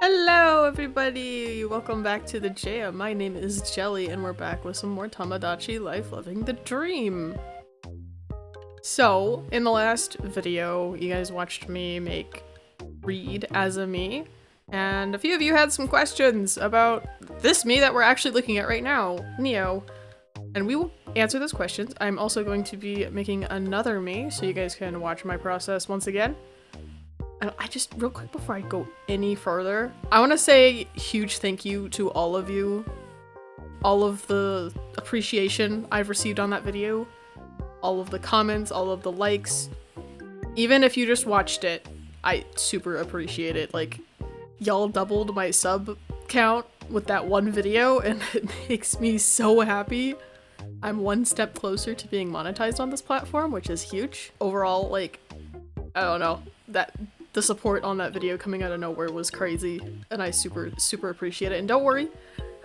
Hello everybody! Welcome back to the jam. My name is Jelly and we're back with some more Tomodachi Life Living the Dream. So, in the last video, you guys watched me make Reed as a me, and a few of you had some questions about this me that we're actually looking at right now, Neo. And we will answer those questions. I'm also going to be making another me, so you guys can watch my process once again. I just, real quick before I go any further, I want to say huge thank you to all of you. All of the appreciation I've received on that video. All of the comments, all of the likes. Even if you just watched it, I super appreciate it. Like, y'all doubled my sub count with that one video and it makes me so happy. I'm one step closer to being monetized on this platform, which is huge. Overall, like, I don't know, the support on that video coming out of nowhere was crazy, and I super appreciate it. And don't worry,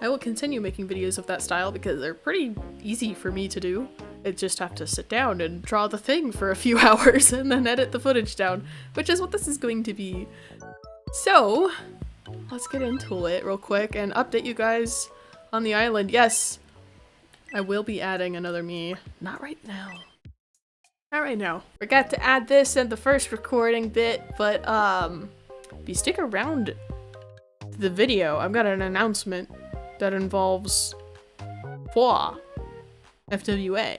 I will continue making videos of that style because they're pretty easy for me to do. I just have to sit down and draw the thing for a few hours and then edit the footage down, which is what this is going to be. So, let's get into it real quick and update you guys on the island. Yes, I will be adding another me. Not right now. Not right now. Forgot to add this in the first recording bit, but if you stick around the video, I've got an announcement that involves Whoah, FWA.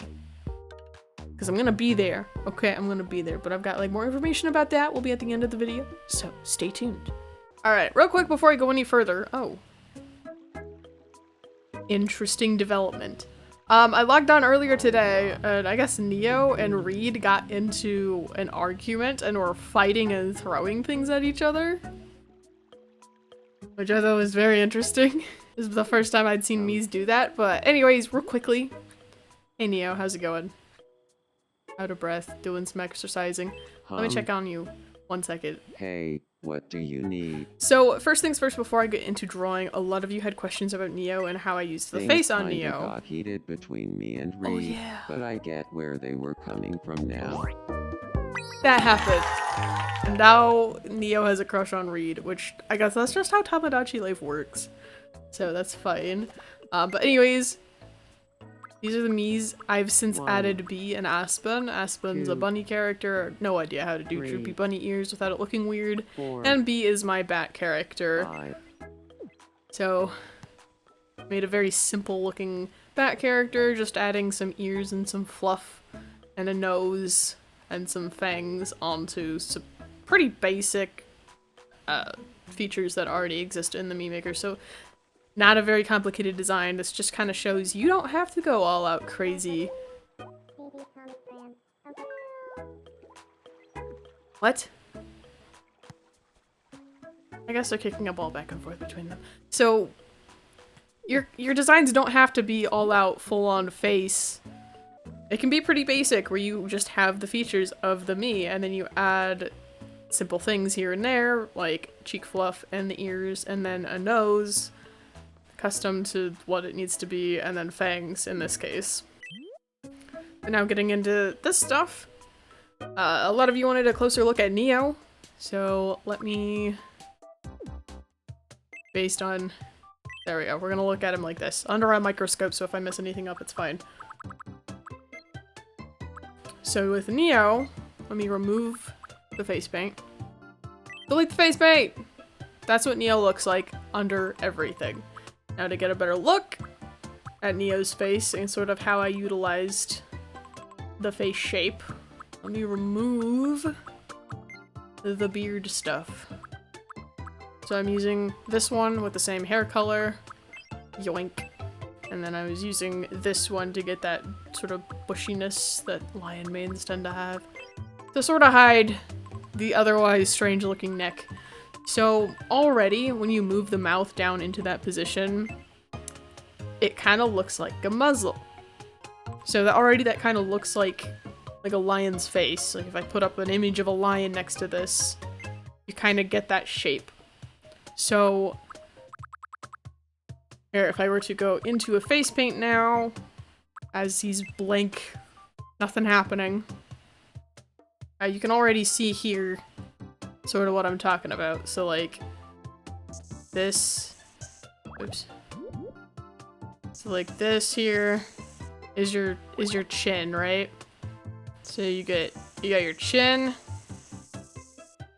Because I'm gonna be there. Okay, I'm gonna be there, but I've got like more information about that will be at the end of the video, so stay tuned. Alright, real quick before I go any further. Oh. Interesting development. I logged on earlier today, and I guess Neo and Reed got into an argument and were fighting and throwing things at each other. Which I thought was very interesting. This is the first time I'd seen Mies do that, but anyways, real quickly. Hey Neo, how's it going? Out of breath, doing some exercising. Let me check on you. 1 second. Hey, what do you need? So, first things first, before I get into drawing, a lot of you had questions about Neo and how I used the face on Things Neo. got heated between me and Reed, Oh, yeah. but I get where they were coming from now. That happened. And now Neo has a crush on Reed, which I guess that's just how Tomodachi life works. So that's fine. But anyways, these are the Mies. I've since added Bee and Aspen. Aspen's a bunny character. No idea how to do droopy bunny ears without it looking weird. And Bee is my bat character. So, made a very simple looking bat character, just adding some ears and some fluff and a nose and some fangs onto some pretty basic features that already exist in the Mii Maker. So, not a very complicated design. This just kind of shows you don't have to go all out crazy. What? I guess they're kicking a ball back and forth between them. So, your designs don't have to be all out full-on face. It can be pretty basic where you just have the features of the Mii and then you add simple things here and there like cheek fluff and the ears and then a nose custom to what it needs to be, and then fangs in this case. And now getting into this stuff. A lot of you wanted a closer look at Neo, so let me... Based on... There we go, we're gonna look at him like this. Under a microscope, so if I mess anything up, it's fine. So with Neo, let me remove the face paint. Delete the face paint! That's what Neo looks like under everything. Now to get a better look at Neo's face and sort of how I utilized the face shape, let me remove the beard stuff. So I'm using this one with the same hair color, yoink, and then I was using this one to get that sort of bushiness that lion manes tend to have, to sort of hide the otherwise strange looking neck. So already, when you move the mouth down into that position, it kind of looks like a muzzle. So that kind of looks like a lion's face. Like if I put up an image of a lion next to this, you kind of get that shape. So here, if I were to go into a face paint now, as he's blank, nothing happening, you can already see here sort of what I'm talking about. So like, this, oops. So like this here is your chin, right? So you got your chin.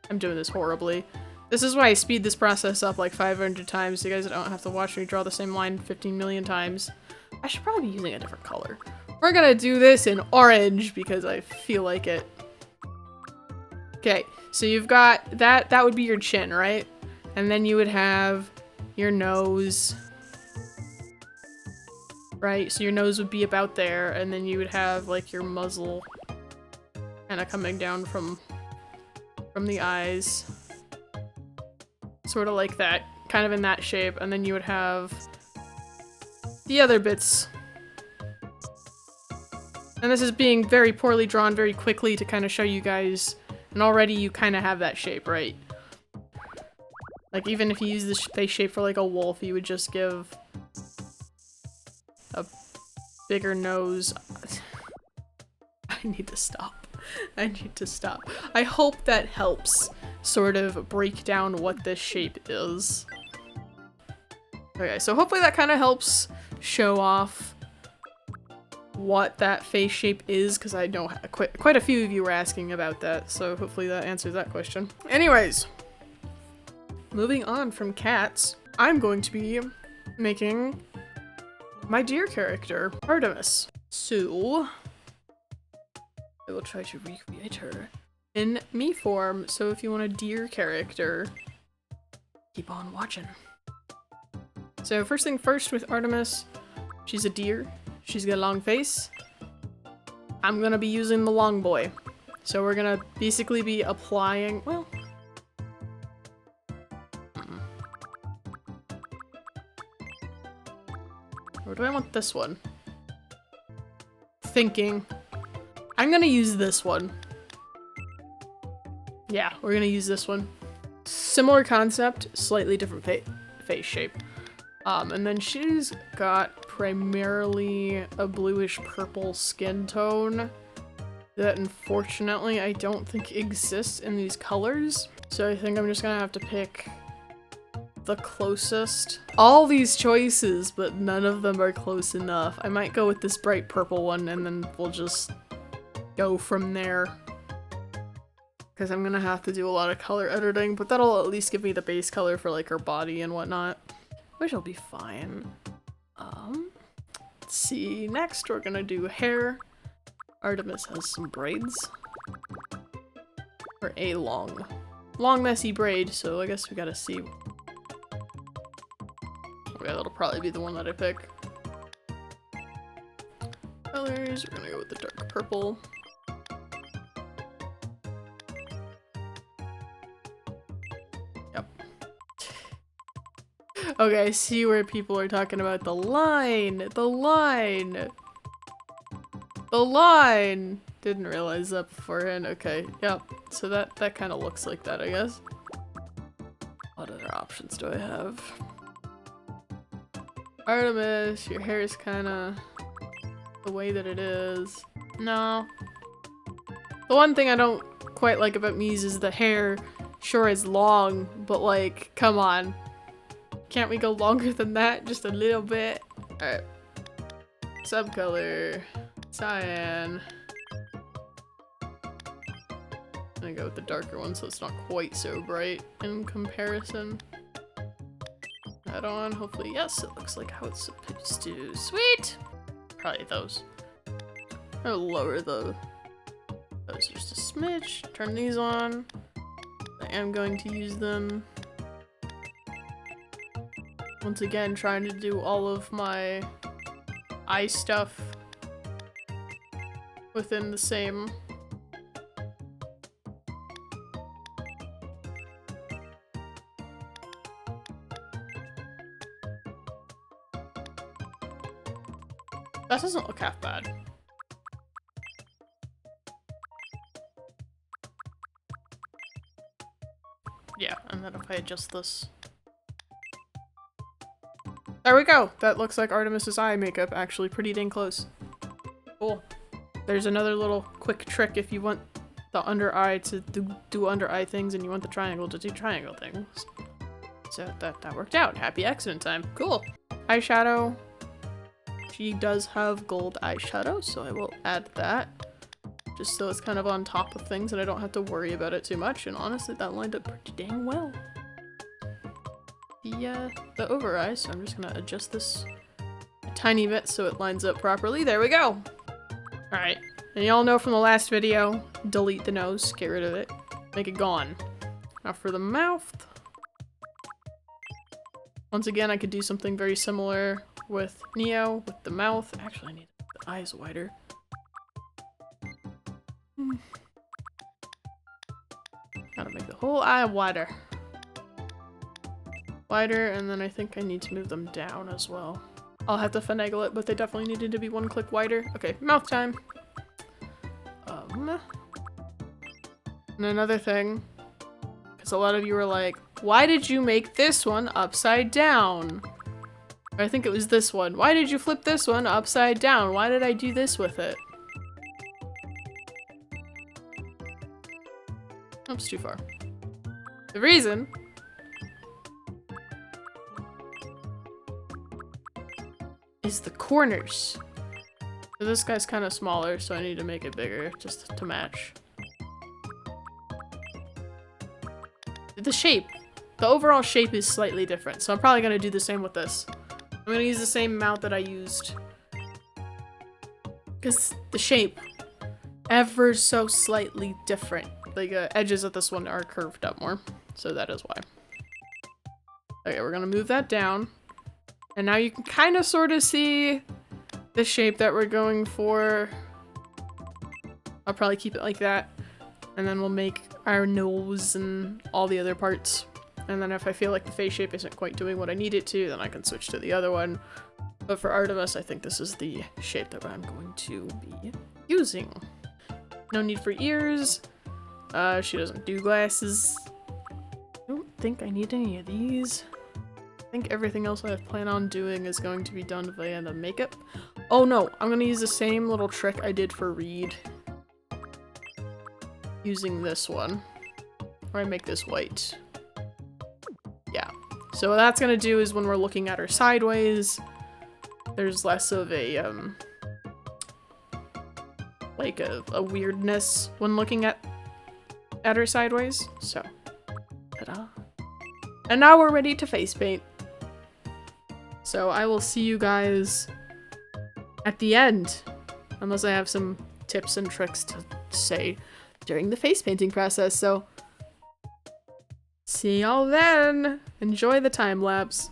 I'm doing this horribly. This is why I speed this process up like 500 times so you guys don't have to watch me draw the same line 15 million times. I should probably be using a different color. We're gonna do this in orange because I feel like it. Okay, so you've got that would be your chin, right? And then you would have your nose. Right, so your nose would be about there, and then you would have like your muzzle kind of coming down from the eyes. Sort of like that, kind of in that shape, and then you would have the other bits. And this is being very poorly drawn very quickly to kind of show you guys, and already you kind of have that shape, right? Like even if you use this face shape for like a wolf, you would just give a bigger nose. I need to stop. I need to stop. I hope that helps sort of break down what this shape is. Okay, so hopefully that kind of helps show off what that face shape is, because I know quite a few of you were asking about that, so hopefully that answers that question. Anyways, moving on from cats, I'm going to be making my deer character, Artemis. So I will try to recreate her in me form, so if you want a deer character, keep on watching. So first thing first with Artemis, she's a deer, she's got a long face. I'm gonna be using the long boy. So we're gonna basically be applying, well, or do I want this one? Thinking. I'm gonna use this one. Yeah, we're gonna use this one. Similar concept, slightly different face shape. And then she's got primarily a bluish purple skin tone that unfortunately I don't think exists in these colors. So I think I'm just gonna have to pick the closest. All these choices, but none of them are close enough. I might go with this bright purple one and then we'll just go from there. Because I'm gonna have to do a lot of color editing, but that'll at least give me the base color for like her body and whatnot. Which will be fine. Let's see, next we're gonna do hair. Artemis has some braids. Or a long messy braid, so I guess we gotta see. Okay, that'll probably be the one that I pick. Colors, we're gonna go with the dark purple. Yep. Okay, I see where people are talking about the line! The line! The line! Didn't realize that beforehand. Okay, yep. So that kind of looks like that, I guess. What other options do I have? Artemis, your hair is kind of the way that it is. No. The one thing I don't quite like about Mies is the hair sure is long, but like, come on. Can't we go longer than that? Just a little bit? Alright. Subcolor. Cyan. I'm gonna go with the darker one so it's not quite so bright in comparison. That on, hopefully, yes, it looks like how it's supposed to. Sweet! Probably those. I'll lower those just a smidge. Turn these on. I am going to use them. Once again, trying to do all of my eye stuff within the same. That doesn't look half bad. Yeah, and then if I adjust this. There we go! That looks like Artemis's eye makeup, actually pretty dang close. Cool. There's another little quick trick if you want the under eye to do under eye things and you want the triangle to do triangle things. So that worked out. Happy accident time. Cool. Eyeshadow. She does have gold eyeshadow, so I will add that. Just so it's kind of on top of things and I don't have to worry about it too much. And honestly, that lined up pretty dang well. The over eye, so I'm just gonna adjust this a tiny bit so it lines up properly. There we go! Alright, and y'all know from the last video, delete the nose, get rid of it, make it gone. Now for the mouth. Once again, I could do something very similar with Neo, with the mouth. Actually, I need the eyes wider. Gotta make the whole eye wider. Wider, and then I think I need to move them down as well. I'll have to finagle it, but they definitely needed to be one click wider. Okay, mouth time. And another thing, because a lot of you were like, why did you make this one upside down? Or I think it was this one. Why did you flip this one upside down? Why did I do this with it? Oops, too far. The reason is the corners. So this guy's kind of smaller, so I need to make it bigger just to match. The shape. The overall shape is slightly different, so I'm probably going to do the same with this. I'm going to use the same mount that I used. Because the shape, ever so slightly different. Like, edges of this one are curved up more, so that is why. Okay, we're going to move that down. And now you can kind of sort of see the shape that we're going for. I'll probably keep it like that. And then we'll make our nose and all the other parts. And then if I feel like the face shape isn't quite doing what I need it to, then I can switch to the other one. But for Artemis, I think this is the shape that I'm going to be using. No need for ears. She doesn't do glasses. I don't think I need any of these. I think everything else I plan on doing is going to be done via the makeup. Oh no, I'm gonna use the same little trick I did for Reed. Using this one. Or I make this white. Yeah. So what that's gonna do is when we're looking at her sideways, there's less of a, like a weirdness when looking at her sideways. So, ta-da. And now we're ready to face paint. So I will see you guys at the end, unless I have some tips and tricks to say during the face painting process. So see y'all then. Enjoy the time lapse.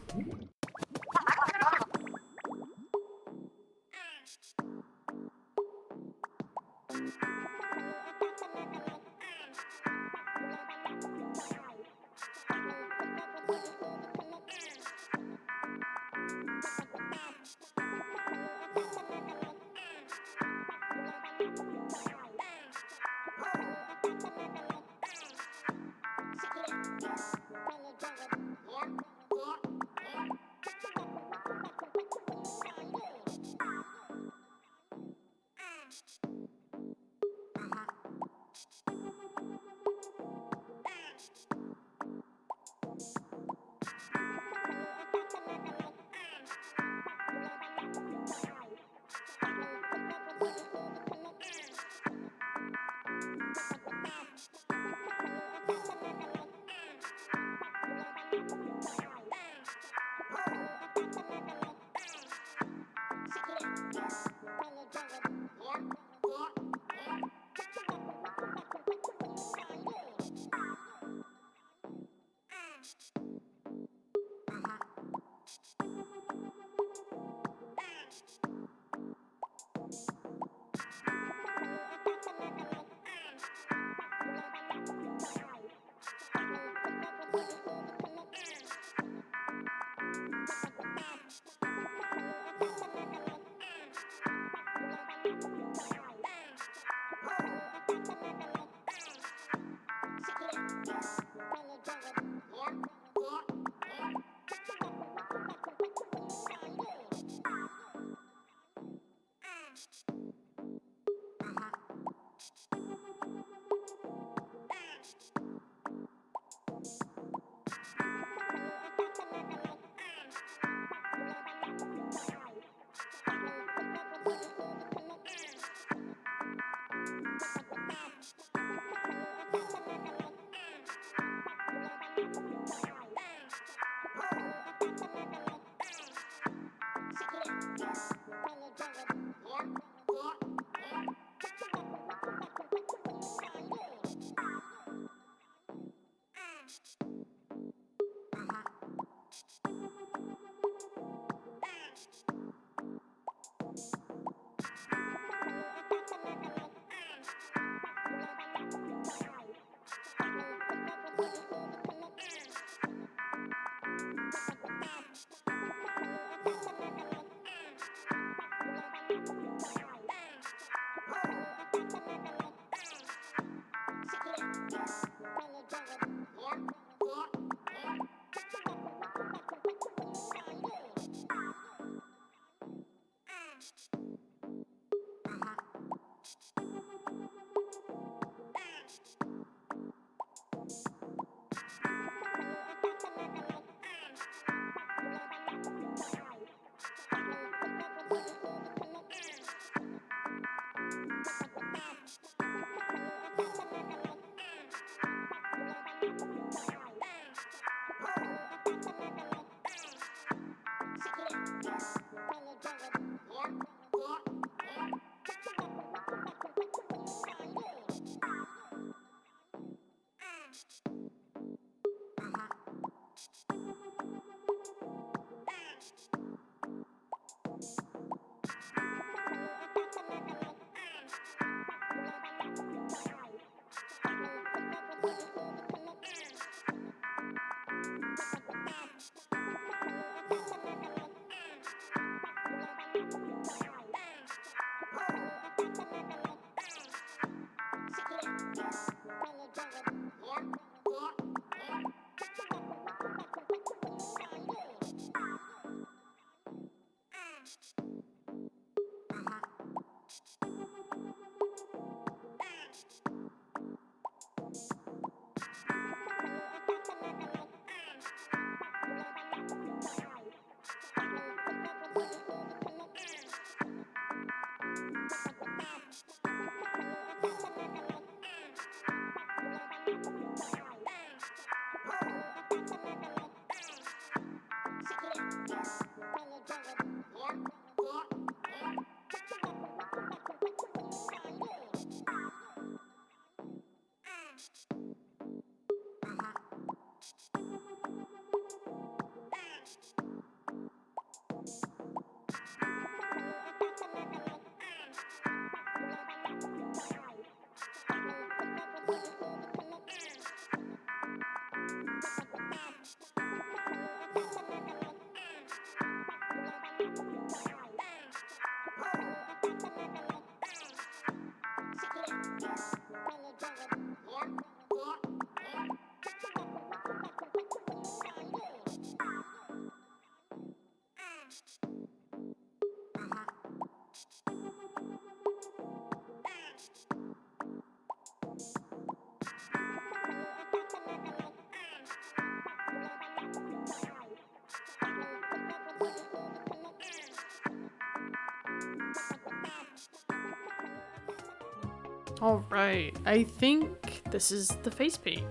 Alright, I think this is the face paint.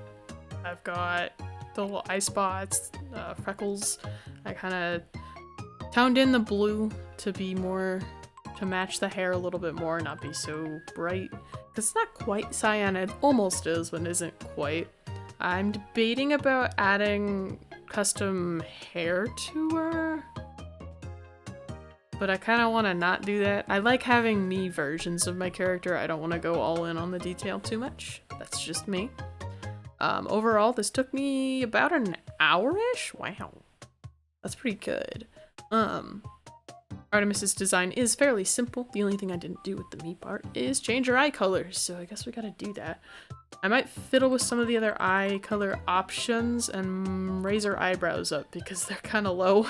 I've got the little eye spots, freckles. I kind of toned in the blue to be more, to match the hair a little bit more, not be so bright. It's not quite cyan, it almost is, but isn't quite. I'm debating about adding custom hair to her, but I kind of want to not do that. I like having me versions of my character. I don't want to go all in on the detail too much. That's just me. Overall, this took me about an hour-ish? Wow. That's pretty good. Artemis's design is fairly simple. The only thing I didn't do with the me part is change her eye colors, so I guess we gotta do that. I might fiddle with some of the other eye color options and raise her eyebrows up because they're kind of low.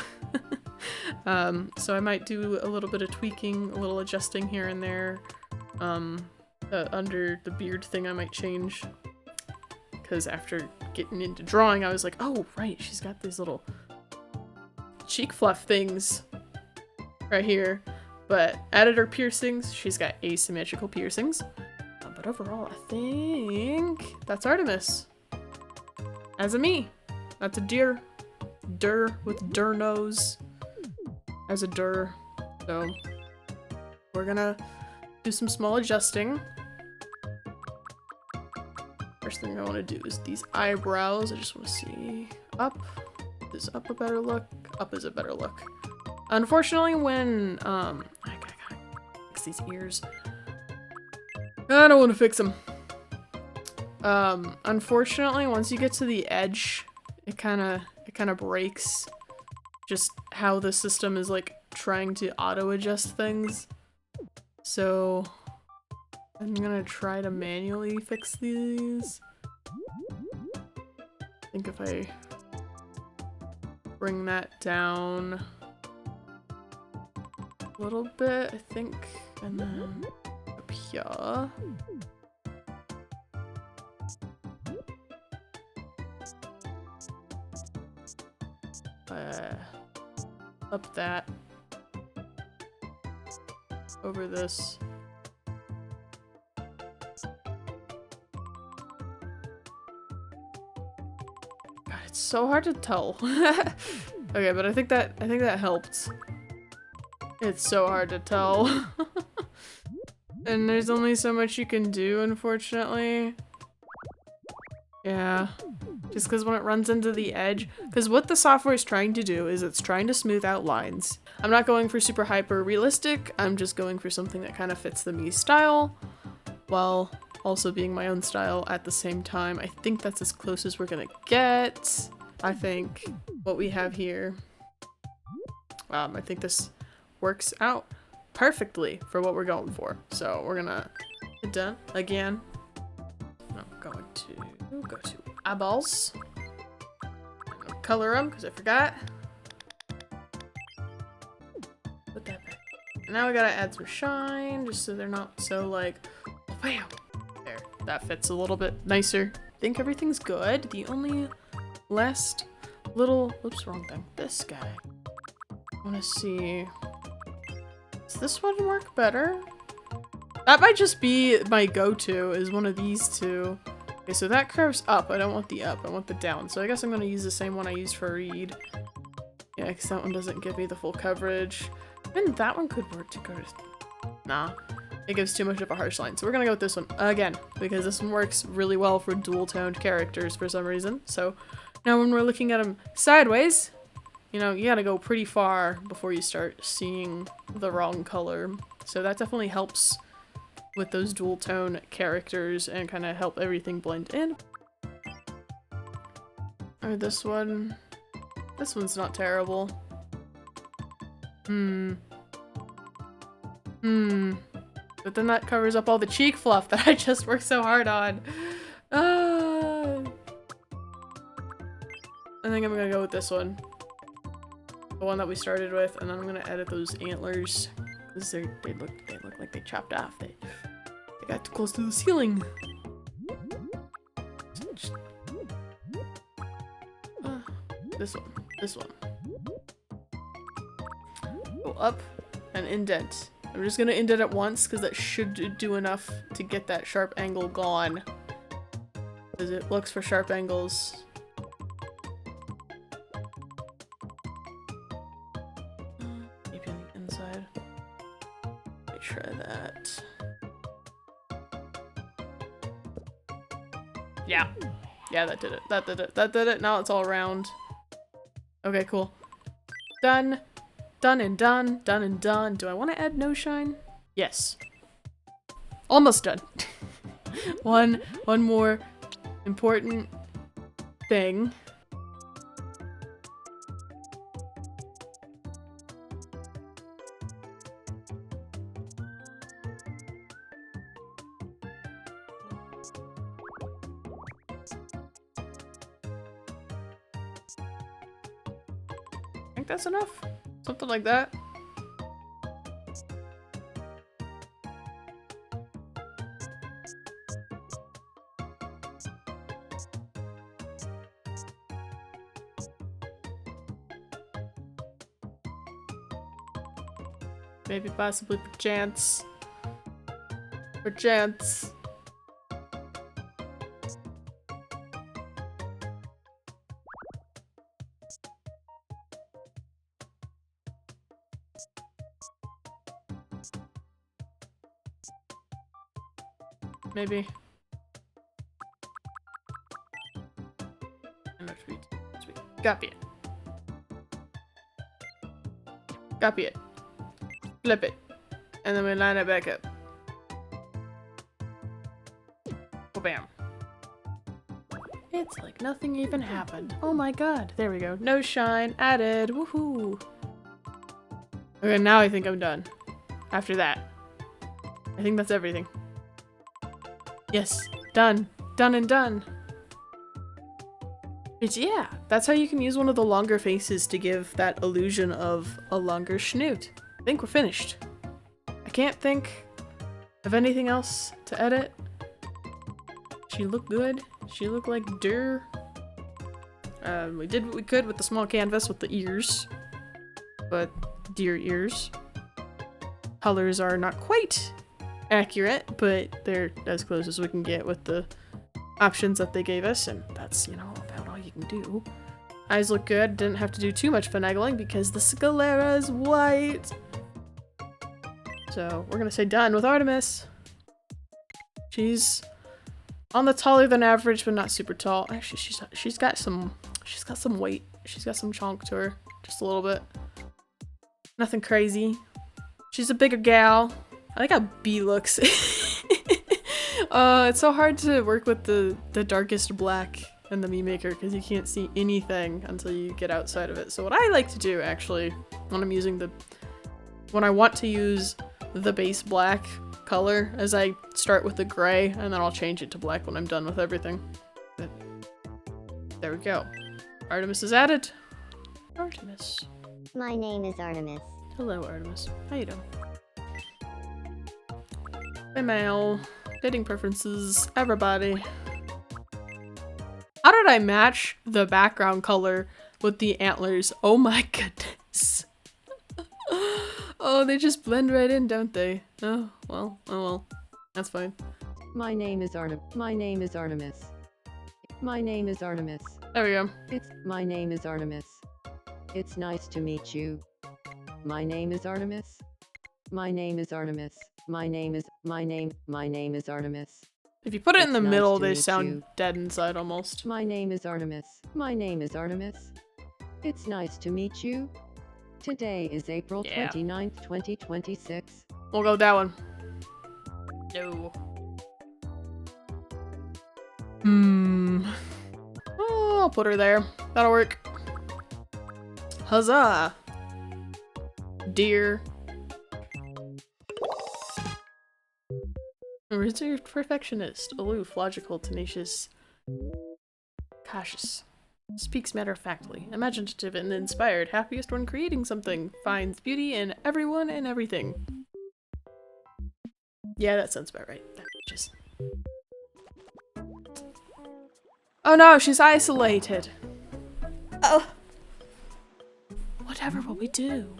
So I might do a little bit of tweaking, a little adjusting here and there. Under the beard thing I might change. Because after getting into drawing, I was like, oh, right, she's got these little cheek fluff things right here. But added her piercings. She's got asymmetrical piercings. But overall, I think that's Artemis. As a me. That's a deer. Der with der nose. As a der. So we're gonna do some small adjusting. First thing I want to do is these eyebrows. I just want to see up. Is up a better look? Up is a better look. Unfortunately, when I gotta fix these ears. I don't want to fix them. Unfortunately, once you get to the edge, it kind of breaks just how the system is like trying to auto adjust things. So I'm gonna try to manually fix these. I think if I bring that down a little bit, I think, and then up here. Up that. Over this. God, it's so hard to tell. Okay, but I think that helped. It's so hard to tell. And there's only so much you can do, unfortunately. Yeah. Just because when it runs into the edge, because what the software is trying to do is it's trying to smooth out lines. I'm not going for super hyper realistic, I'm just going for something that kind of fits the me style, while also being my own style at the same time. I think that's as close as we're gonna get. I think what we have here, I think this works out perfectly for what we're going for. So we're gonna get done again. I'm going to go to eyeballs. I'm gonna color them because I forgot. Put that back. Now we gotta add some shine just so they're not so like, oh, bam. There, that fits a little bit nicer. I think everything's good. The only last little, oops, wrong thing. This guy. I wanna see, does this one work better? That might just be my go-to, is one of these two. Okay, so that curves up. I don't want the up, I want the down. So I guess I'm gonna use the same one I used for Reed. Yeah, because that one doesn't give me the full coverage. And that one could work to go to... Nah, it gives too much of a harsh line. So we're gonna go with this one again, because this one works really well for dual-toned characters for some reason. So now when we're looking at them sideways, you know, you gotta go pretty far before you start seeing the wrong color. So that definitely helps with those dual tone characters and kind of help everything blend in. Or this one's not terrible. But then that covers up all the cheek fluff that I just worked so hard on. I think I'm gonna go with this one. The one that we started with, and then I'm gonna edit those antlers. Because they look like they chopped off. They got too close to the ceiling. This one. Go up and indent. I'm just gonna indent it once because that should do enough to get that sharp angle gone. Because it looks for sharp angles. Maybe on the inside. Let me try that. Yeah. Yeah, that did it. That did it. Now it's all round. Okay, cool. Done. Done and done. Done and done. Do I want to add no shine? Yes. Almost done. One more important thing. I think that's enough. Something like that. Maybe possibly perchance. Perchance. Maybe. Copy it. Copy it. Flip it. And then we line it back up. Oh, bam. It's like nothing even happened. Oh my god. There we go. No shine added. Woohoo. Okay, now I think I'm done. After that. I think that's everything. Yes, done. Done and done. But yeah, that's how you can use one of the longer faces to give that illusion of a longer snoot. I think we're finished. I can't think Have anything else to edit? She looked good. She looked like deer. We did what we could with the small canvas with the ears. But deer ears. Colors are not quite accurate, but they're as close as we can get with the options that they gave us, and that's, you know, about all you can do. Eyes look good. Didn't have to do too much finagling because the sclera is white. So we're gonna say done with Artemis. She's on the taller than average, but not super tall. Actually, she's got some weight. She's got some chonk to her, just a little bit. Nothing crazy. She's a bigger gal. I like how B looks. It's so hard to work with the darkest black in the Mii Maker because you can't see anything until you get outside of it. So what I like to do actually, when I want to use the base black color, is I start with the gray and then I'll change it to black when I'm done with everything. But there we go. Artemis is added. Artemis. My name is Artemis. Hello, Artemis. How you doing? Email. Dating preferences. Everybody. How did I match the background color with the antlers? Oh my goodness. Oh, they just blend right in, don't they? Oh, well. Oh, well. That's fine. My name is Artemis. My name is Artemis. My name is Artemis. There we go. My name is Artemis. It's nice to meet you. My name is Artemis. My name is Artemis. My name is Artemis. If you put it in the It's nice middle, to they meet sound you. dead inside almost. My name is Artemis. My name is Artemis. It's nice to meet you. Today is April Yeah. 29th, 2026. We'll go with that one. No. Oh, I'll put her there. That'll work. Huzzah! Deer. Reserved perfectionist. Aloof, logical, tenacious. Cautious. Speaks matter-of-factly. Imaginative and inspired. Happiest when creating something. Finds beauty in everyone and everything. Yeah, that sounds about right. That just... Oh no, she's isolated. Oh. Whatever will we do?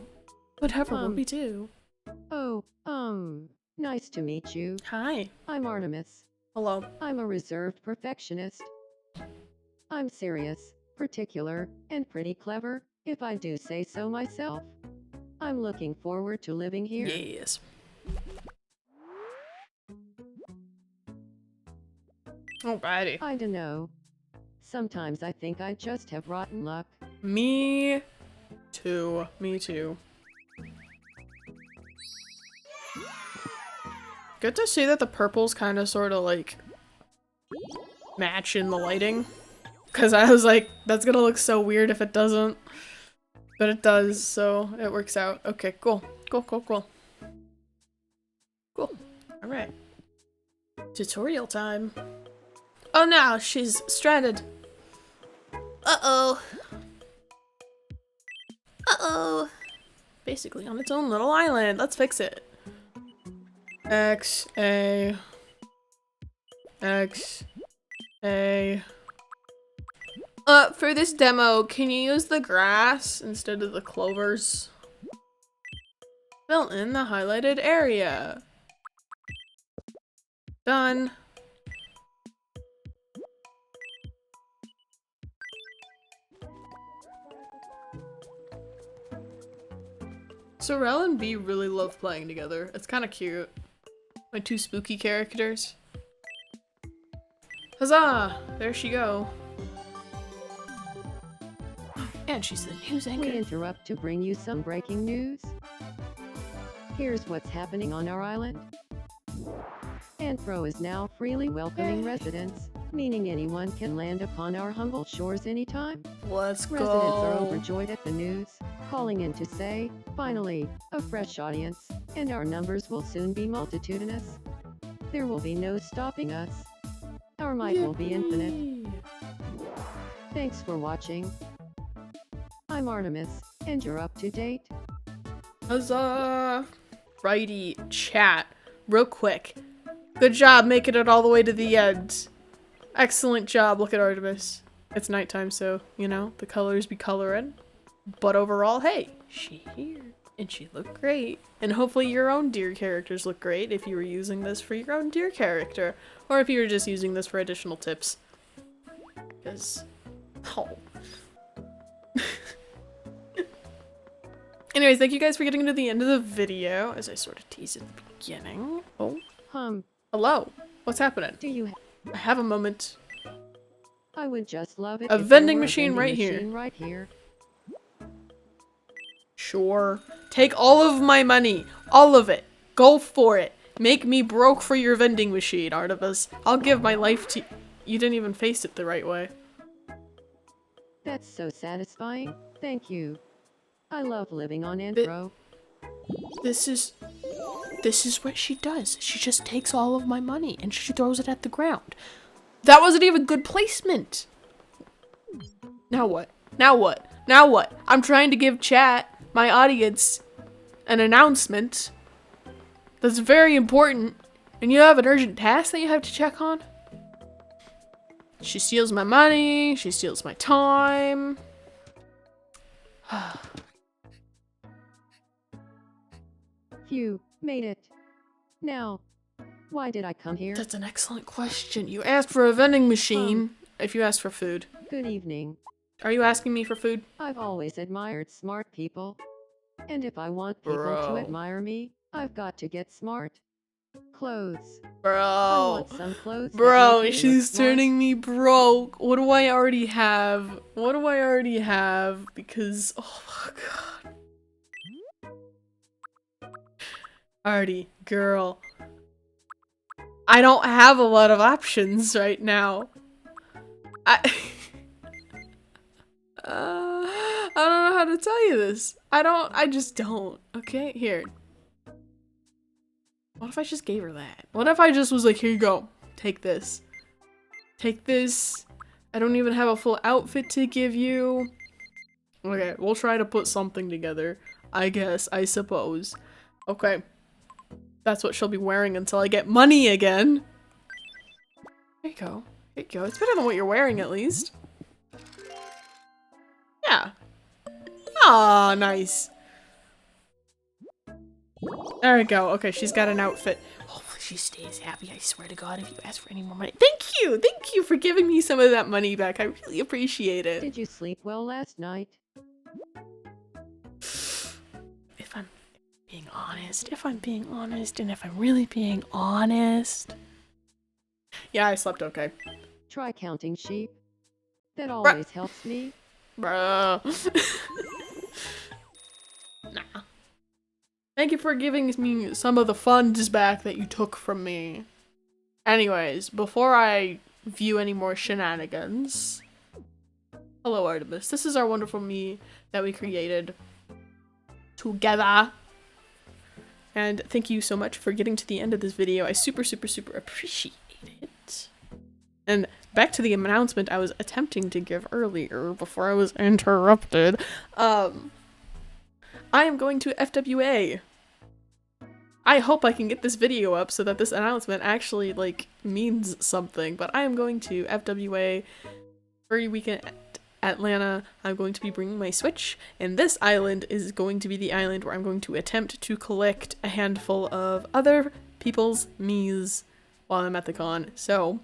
Whatever will we do? Oh, nice to meet you. Hi. I'm Artemis. Hello. I'm a reserved perfectionist. I'm serious, particular, and pretty clever, if I do say so myself. I'm looking forward to living here. Yes. Alrighty. I don't know. Sometimes I think I just have rotten luck. Me too. Me too. Good to see that the purples kind of sort of like match in the lighting. Because I was like, that's gonna look so weird if it doesn't. But it does, so it works out. Okay, cool. Cool, cool, cool. Cool. Alright. Tutorial time. Oh no, she's stranded. Uh-oh. Uh-oh. Basically on its own little island. Let's fix it. X, A. X, A. For this demo, can you use the grass instead of the clovers? Fill in the highlighted area. Done. Sorrel and Bee really love playing together. It's kind of cute. My two spooky characters. Huzzah! There she go. And she's the news We anchor. interrupt to bring you some breaking news. Here's what's happening on our island. Anthro is now freely welcoming residents, meaning anyone can land upon our humble shores anytime. Let's Residents are go. overjoyed at the news, calling in to say, finally, a fresh audience, and our numbers will soon be multitudinous. There will be no stopping us. Our might will be infinite. Yippee. Thanks for watching. I'm Artemis, and you're up to date. Huzzah! Righty, chat. real quick. Good job making it all the way to the end. Excellent job. Look at Artemis. It's nighttime, so, you know, the colors be coloring. But overall, hey, she here. And she looked great. And hopefully your own deer characters look great if you were using this for your own deer character. Or if you were just using this for additional tips. Because, oh. Anyways, thank you guys for getting to the end of the video, as I sort of teased at the beginning. Oh. Hello. What's happening? Do you I have a moment. I would just love it. A if there vending were machine right here. machine right here. Sure. Take all of my money. All of it. Go for it. Make me broke for your vending machine, Artemis. I'll give my life to- You didn't even face it the right way. That's so satisfying. Thank you. I love living on intro. This is what she does. She just takes all of my money and she throws it at the ground. That wasn't even good placement. Now what? Now what? Now what? I'm trying to give chat, my audience, an announcement that's very important, and you have an urgent task that you have to check on? She steals my money, she steals my time. Phew, made it. Now, why did I come here? That's an excellent question. You asked for a vending machine. If you asked for food. Good evening. Are you asking me for food? I've always admired smart people. And if I want people Bro. to admire me, I've got to get smart. Clothes. I Bro. want some clothes that Bro, make me she's look smart. turning me broke. What do I already have? What do I already have? Because, oh my god. Artie, girl. I don't have a lot of options right now. I don't know how to tell you this. I just don't. Okay, here. What if I just gave her that? What if I just was like, here you go. Take this. Take this. I don't even have a full outfit to give you. Okay, we'll try to put something together. I guess, I suppose. Okay. That's what she'll be wearing until I get money again. There you go. There you go. It's better than what you're wearing, at least. Yeah. Aw, nice. There we go. Okay, she's got an outfit. Hopefully she stays happy. I swear to God, if you ask for any more money. Thank you! Thank you for giving me some of that money back. I really appreciate it. Did you sleep well last night? If I'm being honest, and if I'm really being honest. Yeah, I slept okay. Try counting sheep. That always helps me. Bruh. Nah. Thank you for giving me some of the funds back that you took from me. Anyways, before I view any more shenanigans. Hello, Artemis. This is our wonderful me that we created together. And thank you so much for getting to the end of this video. I super appreciate it. And back to the announcement I was attempting to give earlier before I was interrupted. I am going to FWA. I hope I can get this video up so that this announcement actually, like, means something. But I am going to FWA for weekend at Atlanta. I'm going to be bringing my Switch. And this island is going to be the island where I'm going to attempt to collect a handful of other people's Miis while I'm at the con. So,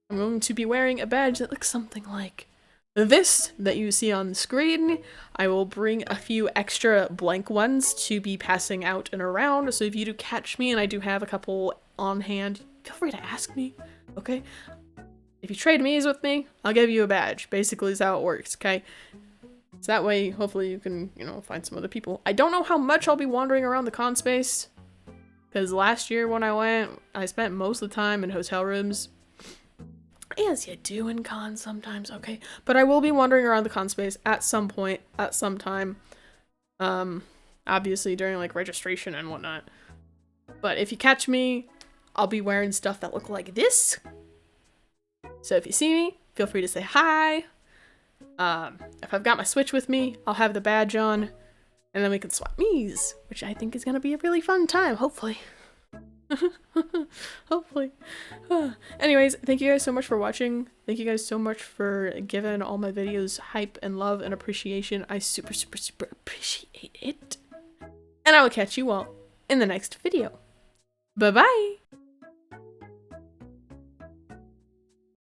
I'm going to be wearing a badge that looks something like this that you see on the screen. I will bring a few extra blank ones to be passing out and around, so if you do catch me and I do have a couple on hand, feel free to ask me, okay? If you trade Miis with me, I'll give you a badge. Basically is how it works, okay? So that way, hopefully you can, you know, find some other people. I don't know how much I'll be wandering around the con space, because last year when I went, I spent most of the time in hotel rooms. As you do in cons sometimes, okay? But I will be wandering around the con space at some point, at some time. Obviously during, like, registration and whatnot. But if you catch me, I'll be wearing stuff that look like this. So if you see me, feel free to say hi. If I've got my Switch with me, I'll have the badge on. And then we can swap Miis, which I think is going to be a really fun time, hopefully. Hopefully. Anyways, thank you guys so much for watching. Thank you guys so much for giving all my videos hype and love and appreciation. I super, super, super appreciate it. And I will catch you all in the next video. Bye-bye!